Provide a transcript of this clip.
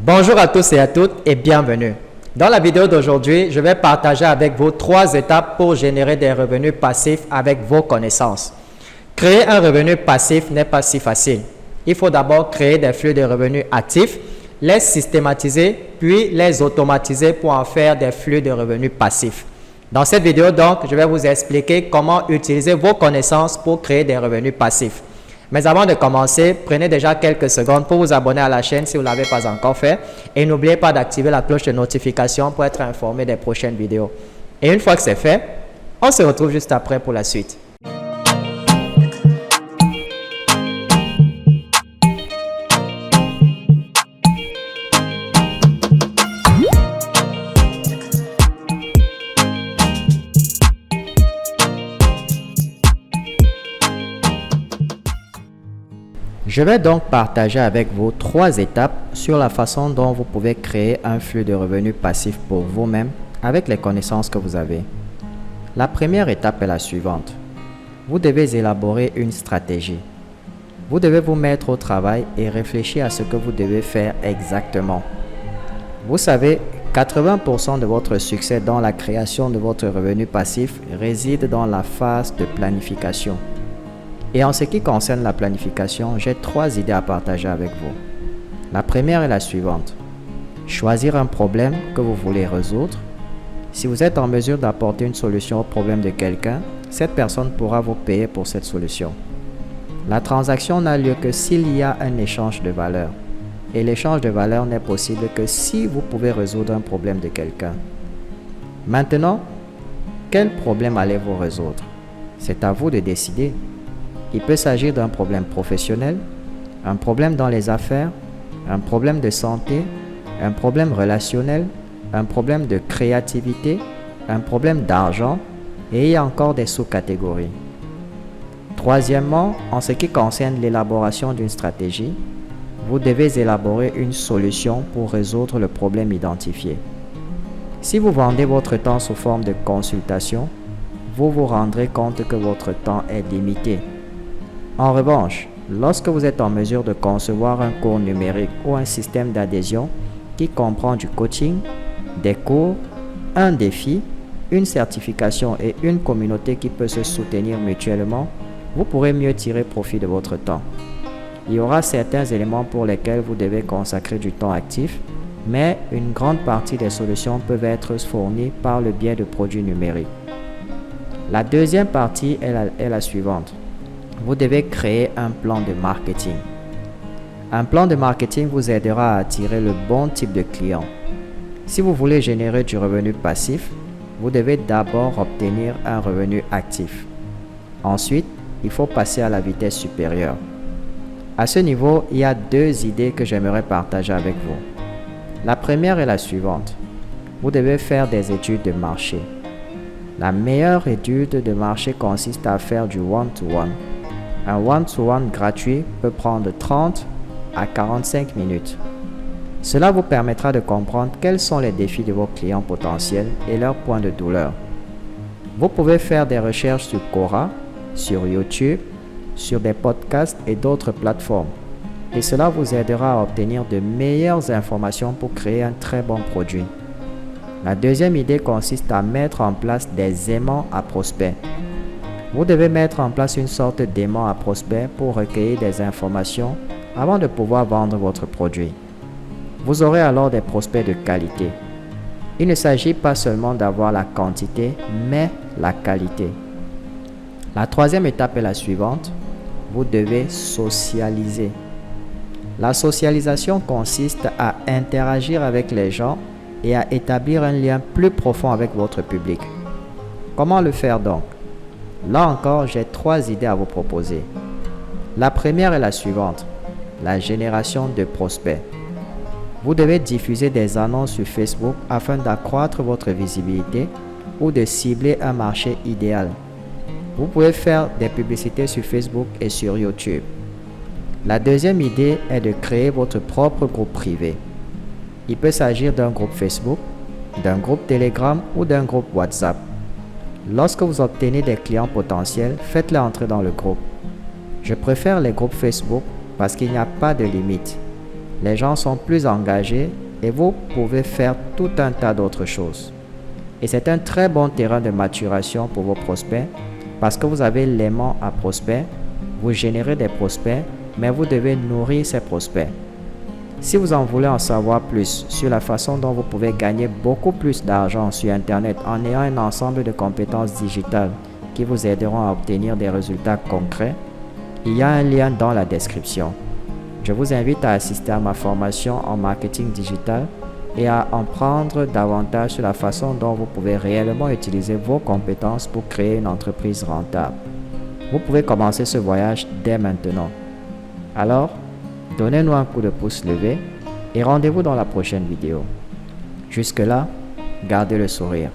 Bonjour à tous et à toutes et bienvenue. Dans la vidéo d'aujourd'hui, je vais partager avec vous 3 étapes pour générer des revenus passifs avec vos connaissances. Créer un revenu passif n'est pas si facile. Il faut d'abord créer des flux de revenus actifs, les systématiser, puis les automatiser pour en faire des flux de revenus passifs. Dans cette vidéo donc, je vais vous expliquer comment utiliser vos connaissances pour créer des revenus passifs. Mais avant de commencer, prenez déjà quelques secondes pour vous abonner à la chaîne si vous ne l'avez pas encore fait. Et n'oubliez pas d'activer la cloche de notification pour être informé des prochaines vidéos. Et une fois que c'est fait, on se retrouve juste après pour la suite. Je vais donc partager avec vous 3 étapes sur la façon dont vous pouvez créer un flux de revenus passifs pour vous-même avec les connaissances que vous avez. La première étape est la suivante. Vous devez élaborer une stratégie. Vous devez vous mettre au travail et réfléchir à ce que vous devez faire exactement. Vous savez, 80% de votre succès dans la création de votre revenu passif réside dans la phase de planification. Et en ce qui concerne la planification, j'ai 3 idées à partager avec vous. La première est la suivante. Choisir un problème que vous voulez résoudre. Si vous êtes en mesure d'apporter une solution au problème de quelqu'un, cette personne pourra vous payer pour cette solution. La transaction n'a lieu que s'il y a un échange de valeur. Et l'échange de valeur n'est possible que si vous pouvez résoudre un problème de quelqu'un. Maintenant, quel problème allez-vous résoudre? C'est à vous de décider. Il peut s'agir d'un problème professionnel, un problème dans les affaires, un problème de santé, un problème relationnel, un problème de créativité, un problème d'argent et il y a encore des sous-catégories. Troisièmement, en ce qui concerne l'élaboration d'une stratégie, vous devez élaborer une solution pour résoudre le problème identifié. Si vous vendez votre temps sous forme de consultation, vous vous rendrez compte que votre temps est limité. En revanche, lorsque vous êtes en mesure de concevoir un cours numérique ou un système d'adhésion qui comprend du coaching, des cours, un défi, une certification et une communauté qui peut se soutenir mutuellement, vous pourrez mieux tirer profit de votre temps. Il y aura certains éléments pour lesquels vous devez consacrer du temps actif, mais une grande partie des solutions peuvent être fournies par le biais de produits numériques. La deuxième partie est la suivante. Vous devez créer un plan de marketing. Un plan de marketing vous aidera à attirer le bon type de client. Si vous voulez générer du revenu passif, vous devez d'abord obtenir un revenu actif. Ensuite, il faut passer à la vitesse supérieure. À ce niveau, il y a 2 idées que j'aimerais partager avec vous. La première est la suivante. Vous devez faire des études de marché. La meilleure étude de marché consiste à faire du one-to-one. Un one-to-one gratuit peut prendre 30 à 45 minutes. Cela vous permettra de comprendre quels sont les défis de vos clients potentiels et leurs points de douleur. Vous pouvez faire des recherches sur Quora, sur YouTube, sur des podcasts et d'autres plateformes. Et cela vous aidera à obtenir de meilleures informations pour créer un très bon produit. La deuxième idée consiste à mettre en place des aimants à prospects. Vous devez mettre en place une sorte d'aimant à prospect pour recueillir des informations avant de pouvoir vendre votre produit. Vous aurez alors des prospects de qualité. Il ne s'agit pas seulement d'avoir la quantité, mais la qualité. La troisième étape est la suivante. Vous devez socialiser. La socialisation consiste à interagir avec les gens et à établir un lien plus profond avec votre public. Comment le faire donc? Là encore, j'ai 3 idées à vous proposer. La première est la suivante, la génération de prospects. Vous devez diffuser des annonces sur Facebook afin d'accroître votre visibilité ou de cibler un marché idéal. Vous pouvez faire des publicités sur Facebook et sur YouTube. La deuxième idée est de créer votre propre groupe privé. Il peut s'agir d'un groupe Facebook, d'un groupe Telegram ou d'un groupe WhatsApp. Lorsque vous obtenez des clients potentiels, faites-les entrer dans le groupe. Je préfère les groupes Facebook parce qu'il n'y a pas de limite. les gens sont plus engagés et vous pouvez faire tout un tas d'autres choses. Et c'est un très bon terrain de maturation pour vos prospects parce que vous avez l'aimant à prospects, vous générez des prospects, mais vous devez nourrir ces prospects. Si vous en voulez en savoir plus sur la façon dont vous pouvez gagner beaucoup plus d'argent sur Internet en ayant un ensemble de compétences digitales qui vous aideront à obtenir des résultats concrets, il y a un lien dans la description. Je vous invite à assister à ma formation en marketing digital et à en prendre davantage sur la façon dont vous pouvez réellement utiliser vos compétences pour créer une entreprise rentable. Vous pouvez commencer ce voyage dès maintenant. Alors, donnez-nous un coup de pouce levé et rendez-vous dans la prochaine vidéo. Jusque-là, gardez le sourire.